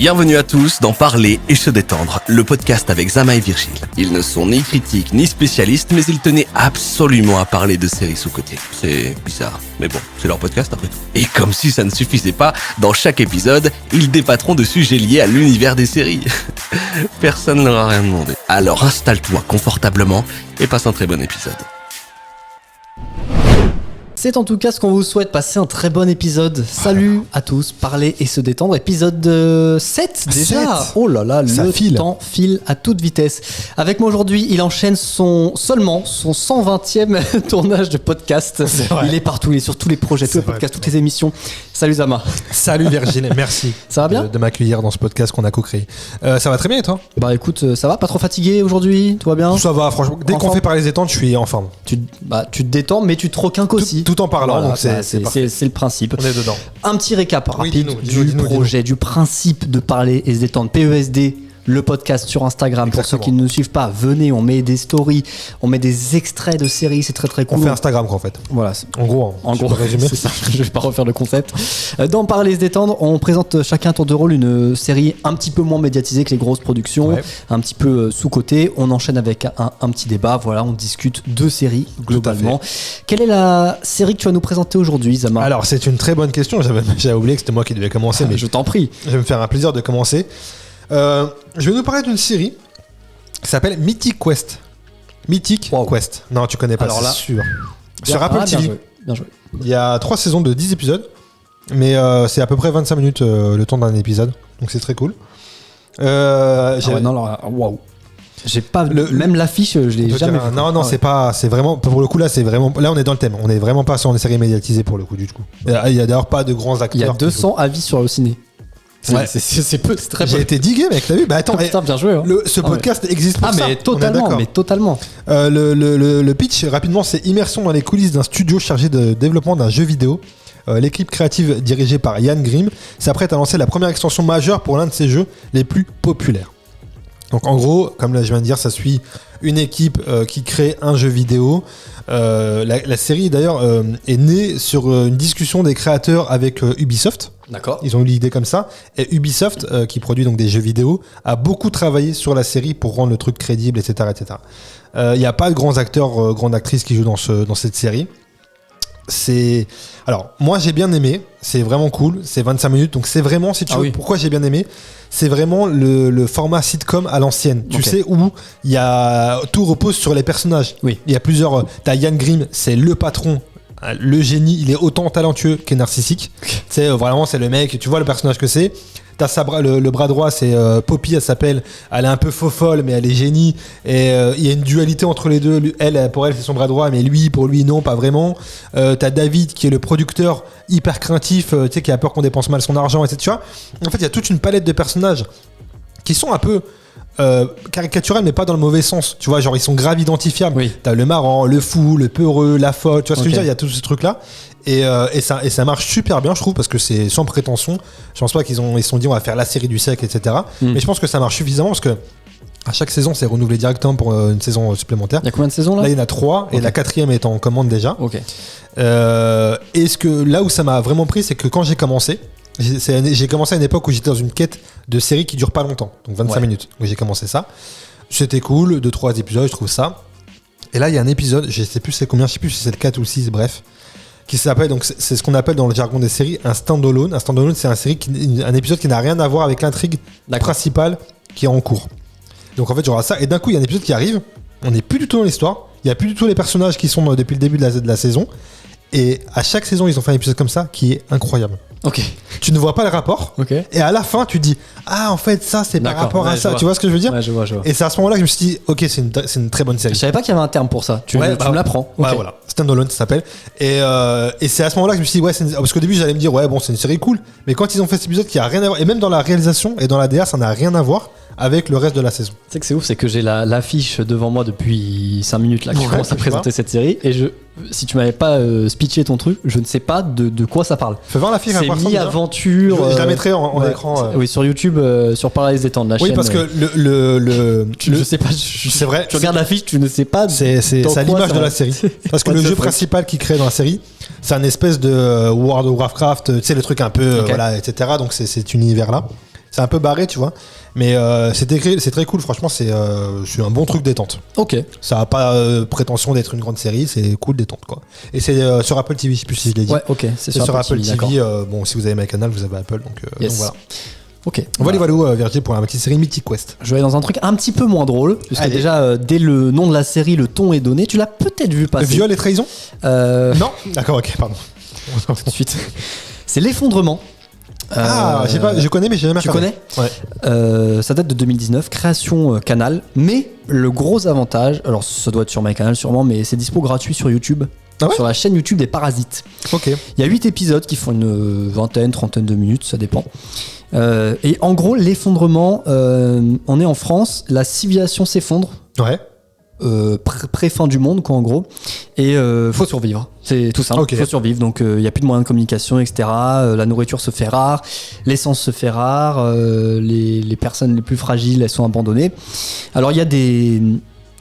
Bienvenue à tous dans Parler et se détendre, le podcast avec Zama et Virgile. Ils ne sont ni critiques ni spécialistes, mais ils tenaient absolument à parler de séries sous-cotées. C'est bizarre, mais bon, c'est leur podcast après tout. Et comme si ça ne suffisait pas, dans chaque épisode, ils débattront de sujets liés à l'univers des séries. Personne ne leur a rien demandé. Alors installe-toi confortablement et passe un très bon épisode. C'est en tout cas ce qu'on vous souhaite, passer un très bon épisode. Salut à tous, parler et se détendre. Épisode 7 déjà. 7. Oh là là, ça le temps file à toute vitesse. Avec moi aujourd'hui, il enchaîne seulement son 120e tournage de podcast. Il est partout, il est sur tous les projets, tous les podcasts, toutes les émissions. Salut Zama. Salut Virginie, merci. Ça va bien de m'accueillir dans ce podcast qu'on a co-créé. Ça va très bien et toi ? Bah écoute, ça va, pas trop fatigué aujourd'hui, tout va bien ? Ça va, franchement. Dès qu'on fait parler des détentes, je suis en forme. Tu te détends, mais tu te requinques aussi. Tout en parlant, voilà, donc c'est le principe. On est dedans. Un petit récap rapide dis-nous. projet, du principe de parler et se détendre. PESD, le podcast sur Instagram. Exactement. Pour ceux qui ne nous suivent pas, venez, on met des stories, on met des extraits de séries, c'est très très cool. On fait Instagram quoi en fait. Voilà. En gros, c'est ça. Je vais pas refaire le concept. Dans Parler et se détendre, on présente chacun à tour de rôle une série un petit peu moins médiatisée que les grosses productions, un petit peu sous-cotée. On enchaîne avec un petit débat. Voilà, on discute de séries globalement. Quelle est la série que tu vas nous présenter aujourd'hui, Zama ? Alors c'est une très bonne question. J'avais oublié que c'était moi qui devais commencer, mais je t'en prie. Je vais me faire un plaisir de commencer. Je vais nous parler d'une série qui s'appelle Mythic Quest. Mythic Quest. Non, tu connais pas, alors là, c'est sûr. Sur Apple TV. Bien joué. Il y a 3 saisons de 10 épisodes, mais c'est à peu près 25 minutes le temps d'un épisode, donc c'est très cool. Waouh. J'ai pas même l'affiche, je l'ai jamais vu. Non, c'est pas, c'est vraiment pour le coup là, c'est vraiment là on est dans le thème. On est vraiment pas sur une série médiatisée pour le coup du coup. Il y a d'ailleurs pas de grands acteurs. Il y a 200 avis sur le ciné. C'est très J'ai été digué mec, t'as vu ? Bah attends, putain, bien joué. Hein. Ce podcast existe pour ça. Mais totalement. Le pitch rapidement, c'est immersion dans les coulisses d'un studio chargé de développement d'un jeu vidéo. L'équipe créative dirigée par Ian Grimm s'apprête à lancer la première extension majeure pour l'un de ses jeux les plus populaires. Donc en gros, comme là je viens de dire, ça suit une équipe qui crée un jeu vidéo. La série d'ailleurs est née sur une discussion des créateurs avec Ubisoft. D'accord. Ils ont eu l'idée comme ça. Et Ubisoft, qui produit donc des jeux vidéo, a beaucoup travaillé sur la série pour rendre le truc crédible, etc. etc. Il n'y a pas de grands acteurs, grandes actrices qui jouent dans cette série. Alors, moi j'ai bien aimé, c'est vraiment cool, c'est 25 minutes, donc c'est vraiment, si tu veux, pourquoi j'ai bien aimé, c'est vraiment le format sitcom à l'ancienne, tu sais, où tout repose sur les personnages. Oui. Il y a plusieurs, t'as Ian Grimm, c'est le patron, le génie, il est autant talentueux que narcissique, c'est vraiment, c'est le mec, tu vois le personnage que c'est. T'as le bras droit, c'est Poppy, elle s'appelle. Elle est un peu faux folle, mais elle est génie. Et il y a une dualité entre les deux. Pour elle, c'est son bras droit, mais pour lui, non, pas vraiment. T'as David, qui est le producteur hyper craintif, tu sais, qui a peur qu'on dépense mal son argent, etc. Tu vois, en fait, il y a toute une palette de personnages qui sont un peu caricaturels, mais pas dans le mauvais sens. Tu vois, genre, ils sont grave identifiables. Oui. T'as le marrant, le fou, le peureux, la folle. Tu vois ce que je veux dire ? Il y a tous ces trucs-là. Et ça marche super bien, je trouve, parce que c'est sans prétention. Je pense pas qu'ils se sont dit on va faire la série du siècle, etc. Mais je pense que ça marche suffisamment parce que à chaque saison c'est renouvelé directement pour une saison supplémentaire. Il y a combien de saisons là ? Là il y en a 3 et la 4e est en commande déjà. Ok. Et là où ça m'a vraiment pris, c'est que quand j'ai commencé à une époque où j'étais dans une quête de série qui dure pas longtemps, donc 25 minutes. Donc j'ai commencé ça. C'était cool, 2-3 épisodes, je trouve ça. Et là il y a un épisode, je sais plus c'est combien, je sais plus si c'est le 4 ou le 6, bref. Qui s'appelle, donc c'est ce qu'on appelle dans le jargon des séries un stand-alone. Un stand-alone, c'est un épisode qui n'a rien à voir avec l'intrigue principale qui est en cours. Donc en fait, j'aurai ça. Et d'un coup, il y a un épisode qui arrive. On n'est plus du tout dans l'histoire. Il n'y a plus du tout les personnages qui sont depuis le début de la saison. Et à chaque saison, ils ont fait un épisode comme ça qui est incroyable. Ok. Tu ne vois pas le rapport. Okay. Et à la fin, tu dis en fait, ça, c'est par rapport à ça. Tu vois ce que je veux dire ? Ouais, je vois. Et c'est à ce moment-là que je me suis dit, ok, c'est une très bonne série. Je savais pas qu'il y avait un terme pour ça. Tu me l'apprends. Ouais, voilà. Standalone, ça s'appelle. Et c'est à ce moment-là que je me suis dit, parce qu'au début, j'allais me dire, c'est une série cool. Mais quand ils ont fait cet épisode qui a rien à voir, et même dans la réalisation et dans la DA, ça n'a rien à voir avec le reste de la saison. Tu sais que c'est ouf, c'est que j'ai l'affiche devant moi depuis 5 minutes là, qui commence à présenter cette série. Et si tu m'avais pas speeché ton truc, je ne sais pas de quoi ça parle. Fais voir l'affiche. C'est mi-aventure. Je la mettrai en écran. Oui, sur YouTube, sur Parler et se détendre, la chaîne. Oui, parce que je sais pas. C'est vrai. Tu regardes l'affiche, tu ne sais pas. C'est à l'image de la série. Parce que le jeu principal qu'il crée dans la série, c'est un espèce de World of Warcraft, tu sais, le truc un peu, voilà, etc. Donc c'est cet univers-là. C'est un peu barré, tu vois. Mais c'est très cool, franchement, c'est un bon truc détente. Ok. Ça n'a pas prétention d'être une grande série, c'est cool détente, quoi. Et c'est sur Apple TV, je sais plus si je l'ai dit. Ouais, ok. C'est sur Apple TV. d'accord. Bon, si vous avez MyCanal, vous avez Apple, donc Yes. voilà. Ok. Voilà, Virgile, pour la petite série Mythic Quest. Je vais aller dans un truc un petit peu moins drôle, puisque Allez. déjà, dès le nom de la série, le ton est donné. Tu l'as peut-être vu passer. Viol et trahison Non. D'accord, ok, pardon. Tout de suite. C'est l'effondrement. Je sais pas, je connais, mais j'ai jamais Tu regardé. connais Ouais. Ça date de 2019, création Canal. Mais le gros avantage, alors ça doit être sur MyCanal sûrement, mais c'est dispo gratuit sur YouTube. Ah ouais sur la chaîne YouTube des Parasites. Ok. Il y a 8 épisodes qui font une vingtaine, trentaine de minutes, ça dépend. Et en gros, l'effondrement, on est en France, la civilisation s'effondre. Ouais. Pré-fin du monde, quoi, en gros. Et faut survivre. C'est tout simple. Ok. Faut survivre. Donc, il n'y a plus de moyens de communication, etc. La nourriture se fait rare. L'essence se fait rare. Les personnes les plus fragiles, elles sont abandonnées. Alors, il y a des...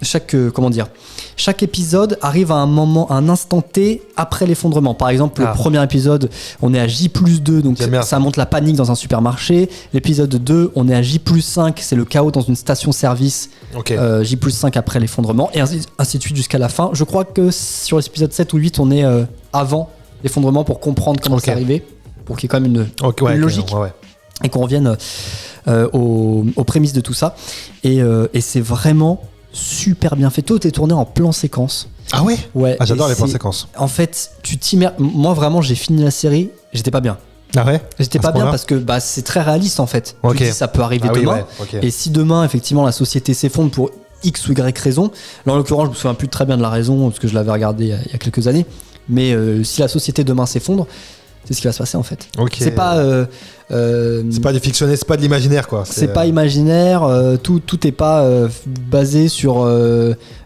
Chaque épisode arrive à un moment, à un instant T après l'effondrement. Par exemple, le premier épisode, on est à J+2, donc ça montre la panique dans un supermarché. L'épisode 2, on est à J+5, c'est le chaos dans une station-service. Ok. J+5 après l'effondrement, et ainsi de suite jusqu'à la fin. Je crois que sur l'épisode 7 ou 8, on est avant l'effondrement pour comprendre comment c'est arrivé, pour qu'il y ait quand même une logique. Ouais. Et qu'on revienne aux prémices de tout ça. Et c'est vraiment super bien fait. Tout est tourné en plan séquence. Ah ouais. J'adore et les plans séquences. En fait, tu t'immerges. Moi, vraiment, j'ai fini la série, j'étais pas bien. Ah ouais. J'étais pas bien parce que c'est très réaliste en fait. Ok. Tu te dis, ça peut arriver demain. Et si demain, effectivement, la société s'effondre pour X ou Y raison, là en l'occurrence, je me souviens plus très bien de la raison parce que je l'avais regardé il y a quelques années. Mais si la société demain s'effondre, c'est ce qui va se passer en fait. Okay. C'est pas du fictionné, c'est pas de l'imaginaire quoi. C'est pas imaginaire, tout est pas basé sur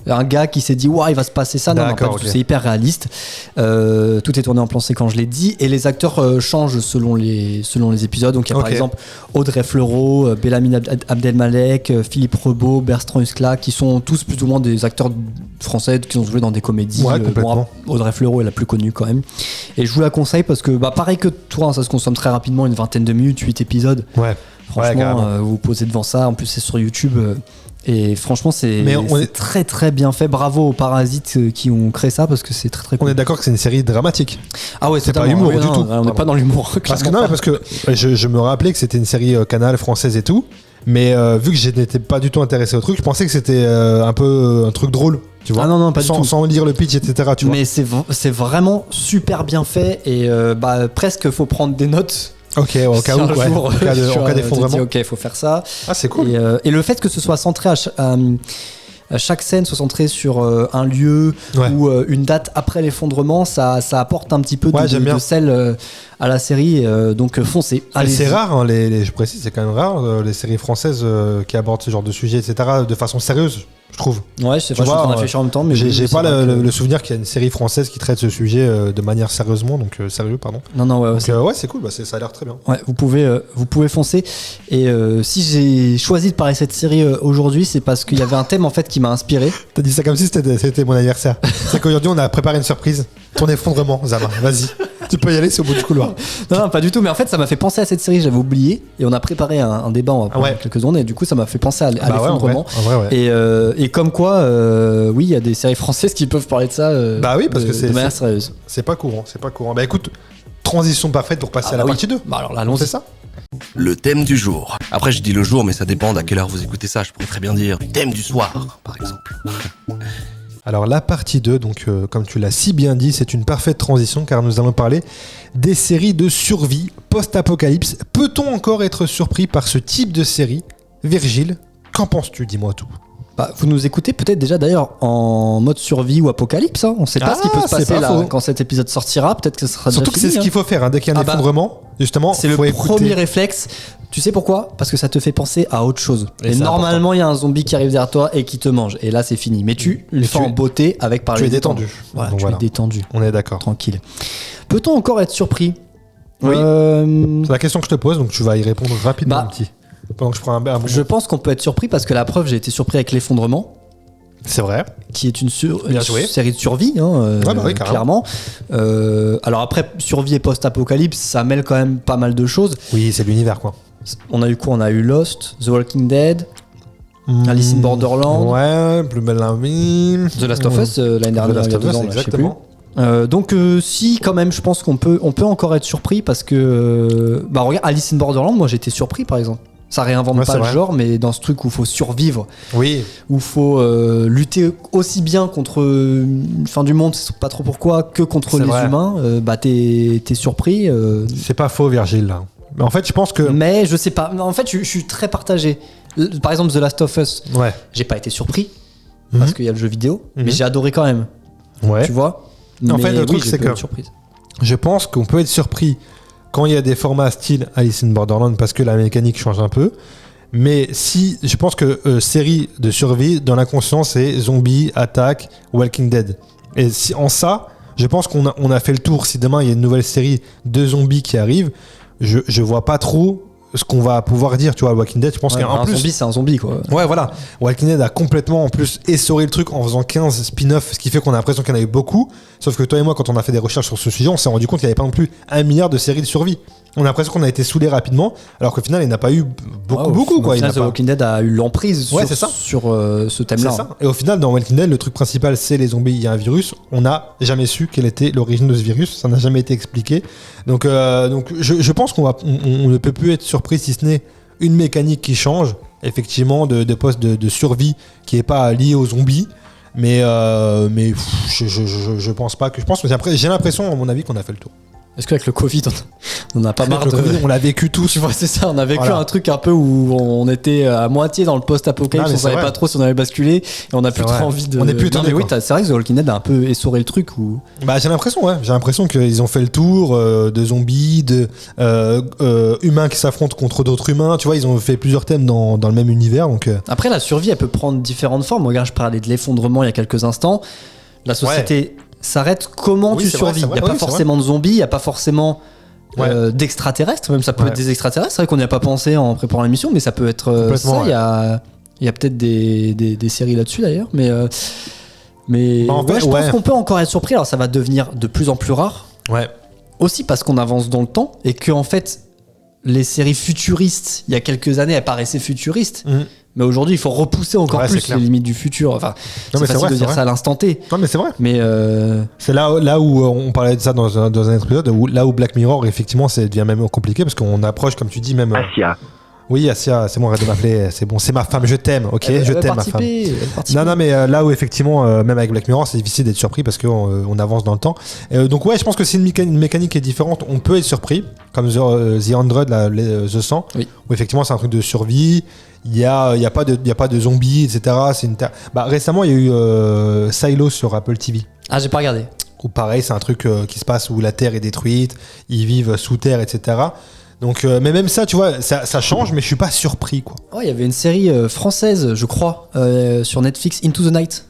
un gars qui s'est dit ouais il va se passer ça. Non, pas du tout, c'est hyper réaliste. Tout est tourné en plan séquence, je l'ai dit, et les acteurs changent selon les épisodes. Donc il y a par exemple Audrey Fleurot, Bellamine Abdelmalek, Philippe Rebaud, Bertrand Huskla, qui sont tous plus ou moins des acteurs français qui ont joué dans des comédies. Complètement. Audrey Fleurot est la plus connue quand même. Et je vous la conseille parce que pareil que toi, ça se consomme très rapidement, une vingtaine de minutes, 8 épisodes. Ouais. Franchement, vous vous posez devant ça. En plus, c'est sur YouTube. Et franchement, c'est très très bien fait. Bravo aux Parasites qui ont créé ça parce que c'est très très cool. On est d'accord que c'est une série dramatique. Ah ouais, c'est pas humour du tout. On n'est pas dans l'humour. Parce que je me rappelais que c'était une série Canal française et tout. Mais vu que je n'étais pas du tout intéressé au truc, je pensais que c'était un peu un truc drôle. Tu vois, non, pas du tout. Sans lire le pitch, etc. Tu vois. Mais c'est vraiment super bien fait et presque faut prendre des notes. Ok, au cas où, en cas d'effondrement. Ok, il faut faire ça. Ah, c'est cool. Et le fait que ce soit centré chaque scène soit centrée sur un lieu ou une date après l'effondrement, ça apporte un petit peu de sel à la série. Donc foncez. C'est rare, hein, je précise, c'est quand même rare les séries françaises qui abordent ce genre de sujet, etc. de façon sérieuse. Je trouve. Ouais, je suis en train de réfléchir en même temps, mais j'ai pas le souvenir qu'il y a une série française qui traite ce sujet de manière sérieusement, donc sérieux, pardon. Non, c'est cool, ça a l'air très bien. Ouais, vous pouvez foncer. Et si j'ai choisi de parler de cette série aujourd'hui, c'est parce qu'il y avait un thème en fait qui m'a inspiré. T'as dit ça comme si c'était mon anniversaire. C'est qu'aujourd'hui on a préparé une surprise. Ton effondrement, Zama, vas-y. Tu peux y aller, c'est au bout du couloir. Non, pas du tout, mais en fait ça m'a fait penser à cette série, j'avais oublié. Et on a préparé un débat pendant quelques secondes, et du coup ça m'a fait penser à l'effondrement. Et comme quoi, oui, il y a des séries françaises qui peuvent parler de ça parce que de manière sérieuse. C'est pas courant. Bah écoute, transition parfaite pour passer à la partie 2. Bah alors là, allons, c'est ça. Le thème du jour. Après, je dis le jour, mais ça dépend d'à quelle heure vous écoutez ça. Je pourrais très bien dire thème du soir, par exemple. Alors la partie 2, donc comme tu l'as si bien dit, c'est une parfaite transition car nous allons parler des séries de survie post-apocalypse. Peut-on encore être surpris par ce type de série ? Virgile, qu'en penses-tu ? Dis-moi tout. Vous nous écoutez peut-être déjà d'ailleurs en mode survie ou apocalypse. Hein. On ne sait pas ce qui peut se passer là quand cet épisode sortira. Peut-être que ce sera surtout déjà que fini, c'est ce qu'il faut faire dès qu'il y a un effondrement. Justement, c'est le premier réflexe. Tu sais pourquoi ? Parce que ça te fait penser à autre chose. Et normalement, il y a un zombie qui arrive derrière toi et qui te mange. Et là, c'est fini. Mais tu le fais en beauté avec par les détendu. Voilà, tu es détendu. On est d'accord. Tranquille. Peut-on encore être surpris ? Oui. C'est la question que je te pose, donc tu vas y répondre rapidement, petit. Pendant que je prends un bon. Je pense qu'on peut être surpris parce que la preuve, j'ai été surpris avec l'effondrement. C'est vrai. qui est une Bien joué. série de survie, bah oui, clairement. Alors après, survie et post-apocalypse, ça mêle quand même pas mal de choses. Oui, c'est l'univers, quoi. On a eu quoi? On a eu Lost, The Walking Dead, Alice in Borderland, Ouais, plus belle la vie. The Last of Us l'année The dernière, Last il y a of 2 Us, ans, là, je sais plus. exactement. Donc si, quand même, je pense qu'on peut encore être surpris parce que regarde, Alice in Borderland, moi j'étais surpris par exemple. Ça réinvente Ouais, pas c'est le vrai. genre, mais dans ce truc où il faut survivre, Oui, où il faut lutter aussi bien contre une fin du monde, c'est pas trop pourquoi, que contre C'est les vrai. humains, t'es surpris. c'est pas faux, Virgile, là. Mais en fait, je pense que. Mais je sais pas. En fait, je suis très partagé. Par exemple, The Last of Us, Ouais. j'ai pas été surpris Mhm. parce qu'il y a le jeu vidéo, Mhm. mais j'ai adoré quand même. Ouais. Tu vois. En Mais fait, le oui, truc, j'ai c'est pu que- être surprise. Je pense qu'on peut être surpris quand il y a des formats style Alice in Borderland parce que la mécanique change un peu. Mais si, je pense que série de survie, dans l'inconscient, c'est zombie, attaque, Walking Dead. Et si, en ça, je pense qu'on a fait le tour. Si demain il y a une nouvelle série de zombies qui arrive, je vois pas trop ce qu'on va pouvoir dire. Tu vois, Walking Dead, je pense Ouais, qu'en un plus. zombie, c'est un zombie quoi. Ouais, voilà. Walking Dead a complètement en plus essoré le truc en faisant 15 spin-offs, ce qui fait qu'on a l'impression qu'il y en avait beaucoup. Sauf que toi et moi, quand on a fait des recherches sur ce sujet, on s'est rendu compte qu'il n'y avait pas non plus 1 milliard de séries de survie. On a l'impression qu'on a été saoulé rapidement, alors qu'au final, il n'y en a pas eu beaucoup, quoi. Au Il final, n'y The a pas- Walking Dead a eu l'emprise Ouais, sur, c'est ça. sur ce C'est thème-là. ça. Et au final, dans Walking Dead, le truc principal, c'est les zombies. Il y a un virus. On n'a jamais su quelle était l'origine de ce virus. Ça n'a jamais été expliqué. Donc je pense on ne peut plus être surpris si ce n'est une mécanique qui change, effectivement, de poste de survie qui n'est pas lié aux zombies. Mais je pense pas que. Je pense que j'ai l'impression, à mon avis, qu'on a fait le tour. Est-ce qu'avec le Covid, on n'a pas marre Avec de. le Covid, on l'a vécu tous. Tu vois, c'est ça, on a vécu Voilà. un truc un peu où on était à moitié dans le post-apocalypse, Non, mais on c'est savait vrai. pas trop si on allait basculer, et on a plus C'est trop vrai. envie de. On est plus Non, étonné, mais oui, quoi. c'est vrai que The Walking Dead a un peu essoré le truc où. Bah, j'ai l'impression, ouais. J'ai l'impression qu'ils ont fait le tour de zombies, de humains qui s'affrontent contre d'autres humains. Tu vois, ils ont fait plusieurs thèmes dans le même univers. Donc, Après, la survie, elle peut prendre différentes formes. Regarde, je parlais de l'effondrement il y a quelques instants. La société s'arrête. Comment Oui, tu c'est vrai, survis? c'est Il vrai. n'y a pas Oui, c'est forcément de zombies, il n'y a pas forcément d'extraterrestres. Même ça peut Ouais. être des extraterrestres. C'est vrai qu'on n'y a pas pensé en préparant l'émission, mais ça peut être Complètement, ça. Il y a peut-être des séries là-dessus d'ailleurs. Mais Bah, en fait, je pense qu'on peut encore être surpris. Alors ça va devenir de plus en plus rare. ouais. Aussi parce qu'on avance dans le temps et que en fait, les séries futuristes, il y a quelques années, elles paraissaient futuristes. Mhm. Mais aujourd'hui, il faut repousser encore Ouais, c'est plus clair. les limites du futur. Enfin, Non, mais c'est c'est facile vrai, de c'est dire vrai. ça à l'instant T. Non, mais c'est vrai. Mais C'est là où on parlait de ça dans un autre épisode, là où Black Mirror, effectivement, ça devient même compliqué parce qu'on approche, comme tu dis, même. Asia. Oui, Asia, c'est bon, arrête de m'appeler. C'est bon, c'est ma femme, je t'aime, ok? elle Je va t'aime, ma femme. participer, elle va participer. Non, mais là où effectivement, même avec Black Mirror, c'est difficile d'être surpris parce qu'on on avance dans le temps. Donc ouais, je pense que c'est une mécanique qui est différente. On peut être surpris, comme The 100, The 100, Oui. où effectivement c'est un truc de survie. Il y a pas de zombies, etc. C'est une récemment, il y a eu Silo sur Apple TV. Ah, j'ai pas regardé. Où pareil, c'est un truc qui se passe où la Terre est détruite, ils vivent sous terre, etc. Donc, mais même ça, tu vois, ça change, mais je suis pas surpris, quoi. Oh, il y avait une série française, je crois, sur Netflix, Into the Night.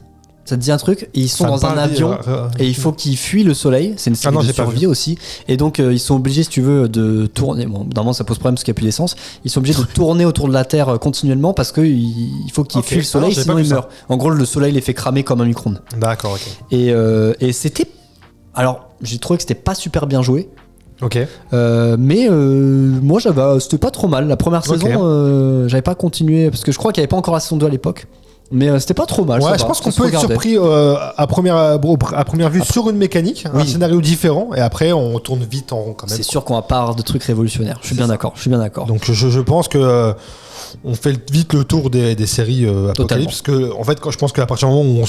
Ça te dit un truc? Ils sont Ça me dans un parle, avion et il faut qu'ils fuient le soleil. C'est une série non, de j'ai pas survie aussi. Et donc, ils sont obligés, si tu veux, de tourner. Bon, normalement, ça pose problème parce qu'il n'y a plus d'essence. Ils sont obligés de tourner autour de la Terre continuellement parce qu'il faut qu'ils Ok. fuient le soleil, Ah non, j'ai sinon pas vu ils ça. meurent. En gros, le soleil les fait cramer comme un micro-ondes. D'accord, ok. Et c'était. Alors, j'ai trouvé que c'était pas super bien joué. Ok. Mais moi, c'était pas trop mal. La première Ok. saison, j'avais pas continué parce que je crois qu'il n'y avait pas encore la saison 2 à l'époque. Mais c'était pas trop mal. ça Ouais, je va, pense ça qu'on se peut être regardait. surpris à première vue sur une mécanique, un Oui. scénario différent, et après on tourne vite en rond quand même. C'est sûr qu'on va pas avoir de trucs révolutionnaires. Je suis bien d'accord. Je suis bien d'accord. Donc je pense que on fait vite le tour des séries Totalement. Apocalypse, parce que en fait, je pense qu'à partir du moment où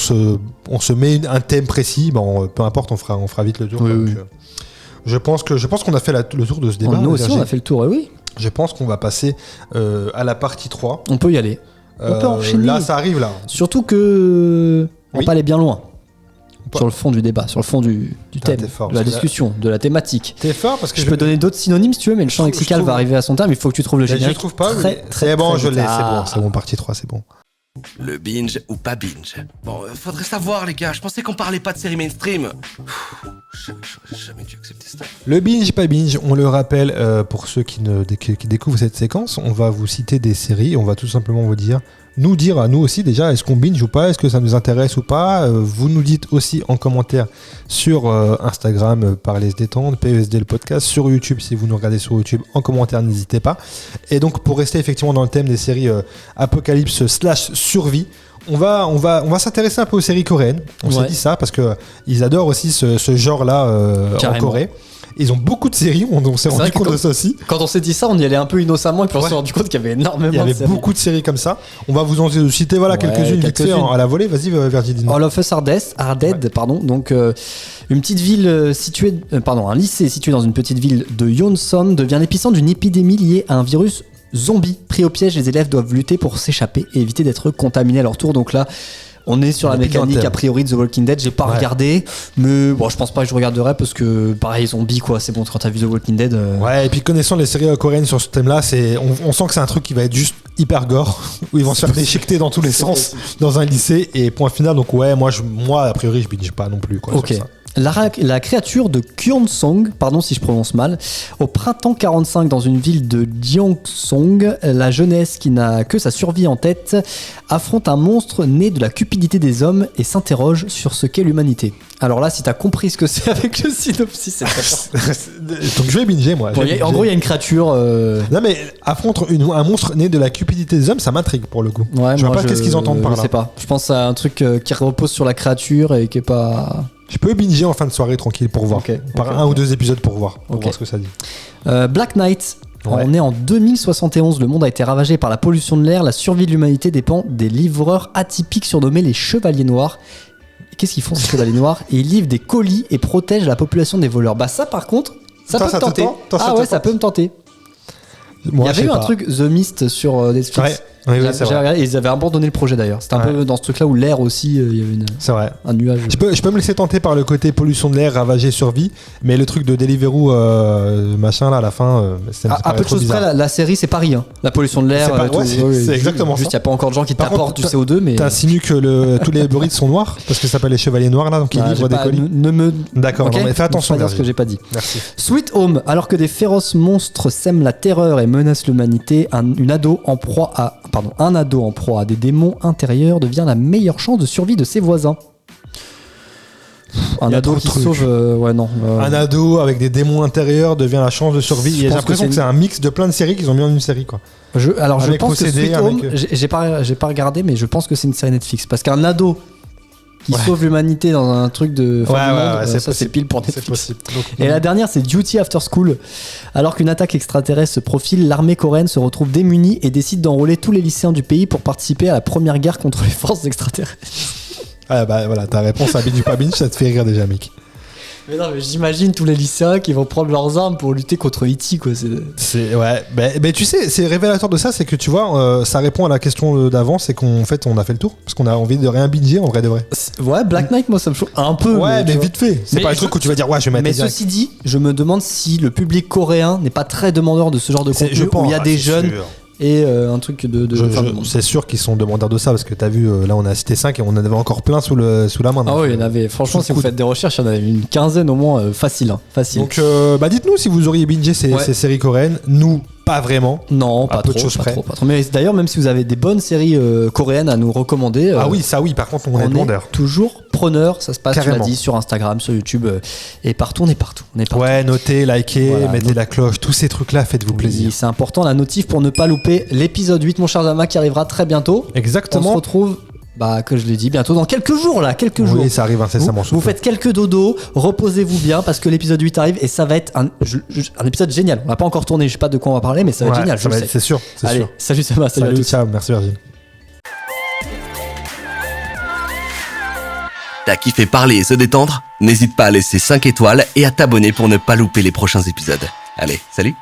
on se met un thème précis, peu importe, on fera vite le tour. Oui, quoi. oui. Donc, je pense qu'on a fait le tour de ce débat. Nous aussi, Virginie. on a fait le tour. Oui, Je pense qu'on va passer à la partie 3. on peut y aller. On peut enchaîner. Là, ça arrive là. Surtout que on Oui. va pas aller bien loin. Pas- Sur le fond du débat, sur le fond du thème, t'es fort, de la parce que là- discussion, de la thématique. T'es fort parce que Je peux donner d'autres synonymes si tu veux, mais le champ Je lexical trouve- va arriver à son terme. Il faut que tu trouves le Je générique. trouve pas. Très, mais très, c'est bon, très je vite. l'ai. Ah. C'est bon, partie 3, c'est bon. Le binge ou pas binge? Bon, faudrait savoir, les gars. Je pensais qu'on parlait pas de séries mainstream. J'aurais jamais dû accepter ça. Le binge, pas binge, on le rappelle pour ceux qui découvrent cette séquence, on va vous citer des séries et on va tout simplement vous dire nous dire à nous aussi déjà, est-ce qu'on binge ou pas, est-ce que ça nous intéresse ou pas. Vous nous dites aussi en commentaire sur Instagram, Parler se détendre, PESD le podcast, sur YouTube, si vous nous regardez sur YouTube, en commentaire, n'hésitez pas. Et donc pour rester effectivement dans le thème des séries apocalypse / survie, on va s'intéresser un peu aux séries coréennes. On s'est dit ça parce que ils adorent aussi ce genre-là en Corée. Ils ont beaucoup de séries, on s'est rendu compte de ça aussi. Quand on s'est dit ça, on y allait un peu innocemment et puis on s'est rendu compte qu'il y avait énormément de séries. Il y avait beaucoup de séries comme ça. On va vous en citer quelques-unes vite fait à la volée. Vas-y, Virginie. All of Us Are Dead, pardon. Donc, une petite ville un lycée situé dans une petite ville de Yonsan devient l'épicentre d'une épidémie liée à un virus zombie. Pris au piège, les élèves doivent lutter pour s'échapper et éviter d'être contaminés à leur tour. Donc là, on est sur la mécanique a priori de The Walking Dead. J'ai pas regardé, mais bon, je pense pas que je regarderai parce que pareil, zombie quoi, c'est bon quand t'as vu The Walking Dead. Ouais, et puis connaissant les séries coréennes sur ce thème-là, on sent que c'est un truc qui va être juste hyper gore, où ils vont se faire déchiqueter dans tous les sens dans un lycée et point final. Donc ouais, moi a priori je binge pas non plus quoi. Ok. Sur ça. La créature de Kyeonsong, pardon si je prononce mal, au printemps 45 dans une ville de Gyeongsong, la jeunesse qui n'a que sa survie en tête affronte un monstre né de la cupidité des hommes et s'interroge sur ce qu'est l'humanité. Alors là, si t'as compris ce que c'est avec le synopsis, c'est très fort. Donc je vais binger moi. En gros, il y a une créature. Non mais affronte un monstre né de la cupidité des hommes, ça m'intrigue pour le coup. Ouais, je vois pas qu'est-ce qu'ils entendent par là. Je sais pas. Je pense à un truc qui repose sur la créature et qui est pas. Je peux binger en fin de soirée tranquille pour voir. Un ou deux épisodes pour voir ce que ça dit. Black Knight. On est en 2071, le monde a été ravagé par la pollution de l'air, la survie de l'humanité dépend des livreurs atypiques surnommés les Chevaliers Noirs. Qu'est-ce qu'ils font ces Chevaliers Noirs? Et ils livrent des colis et protègent la population des voleurs. Bah ça par contre, ça peut me tenter. Ça peut me tenter. Il y avait eu un truc The Mist sur Netflix. Oui, c'est vrai. Regardé, et ils avaient abandonné le projet d'ailleurs. C'était un peu dans ce truc-là où l'air aussi, il y avait c'est vrai. Un nuage. Je peux me laisser tenter par le côté pollution de l'air, ravager, survie, mais le truc de Deliveroo, machin là, à la fin, c'est à peu de choses près, la série c'est Paris. Hein. La pollution de l'air, c'est exactement juste, il n'y a pas encore de gens qui t'apportent du CO2, mais. T'insinues que tous les brides sont noirs parce que ça s'appelle les Chevaliers Noirs là, donc ils livrent des colis. D'accord, mais fais attention. Je vais pas dire ce que j'ai pas dit. Merci. Sweet Home, alors que des féroces monstres sèment la terreur et menacent l'humanité, un ado en proie à des démons intérieurs devient la meilleure chance de survie de ses voisins. Un ado qui sauve... Un ado avec des démons intérieurs devient la chance de survie. J'ai l'impression que c'est un mix de plein de séries qu'ils ont mis en une série quoi. Je pense que Sweet Home, j'ai pas regardé, mais je pense que c'est une série Netflix. Parce qu'un ado qui sauve l'humanité dans un truc de fin du monde, ça c'est pile pour Netflix. C'est possible. Et la dernière, c'est Duty After School. Alors qu'une attaque extraterrestre se profile, l'armée coréenne se retrouve démunie et décide d'enrôler tous les lycéens du pays pour participer à la première guerre contre les forces extraterrestres. Ah bah voilà, ta réponse à binge ou pas binge, ça te fait rire déjà, Mick. Mais non, mais j'imagine tous les lycéens qui vont prendre leurs armes pour lutter contre E.T. quoi. Mais tu sais, c'est révélateur de ça, c'est que tu vois, ça répond à la question d'avant, c'est qu'en fait on a fait le tour, parce qu'on a envie de rien binger en vrai de vrai. Ouais, Black Knight, moi ça me chauffe un peu. Ouais, mais vite fait. C'est pas un truc où tu vas dire ouais, je vais mettre. Mais ceci dit, je me demande si le public coréen n'est pas très demandeur de ce genre de contenu où il y a des jeunes. Et un truc c'est sûr qu'ils sont demandeurs de ça parce que t'as vu là on a cité 5 et on en avait encore plein sous la main. Ah oui, il y en avait, franchement si vous faites des recherches, il y en avait une quinzaine au moins, facile. Donc dites-nous si vous auriez bingé ces séries coréennes. Nous pas vraiment. Non, pas trop. Mais d'ailleurs, même si vous avez des bonnes séries coréennes à nous recommander. Ah oui, ça oui, par contre on est demandeurs. Toujours preneur, ça se passe, tu l'as dit, sur Instagram, sur YouTube, et partout, on est partout. Ouais, notez, likez, mettez la cloche, tous ces trucs-là, faites-vous plaisir. C'est important, la notif pour ne pas louper l'épisode 8, mon cher Zama, qui arrivera très bientôt. Exactement. On se retrouve... que je l'ai dit, bientôt dans quelques jours. Oui, ça arrive incessamment. Vous faites quelques dodos, reposez-vous bien parce que l'épisode 8 arrive et ça va être un épisode génial. On n'a pas encore tourné, je sais pas de quoi on va parler, mais ça va être génial. C'est sûr. Allez, salut Sama, salut, ciao, merci Virgile. T'as kiffé parler et se détendre? N'hésite pas à laisser 5 étoiles et à t'abonner pour ne pas louper les prochains épisodes. Allez, salut!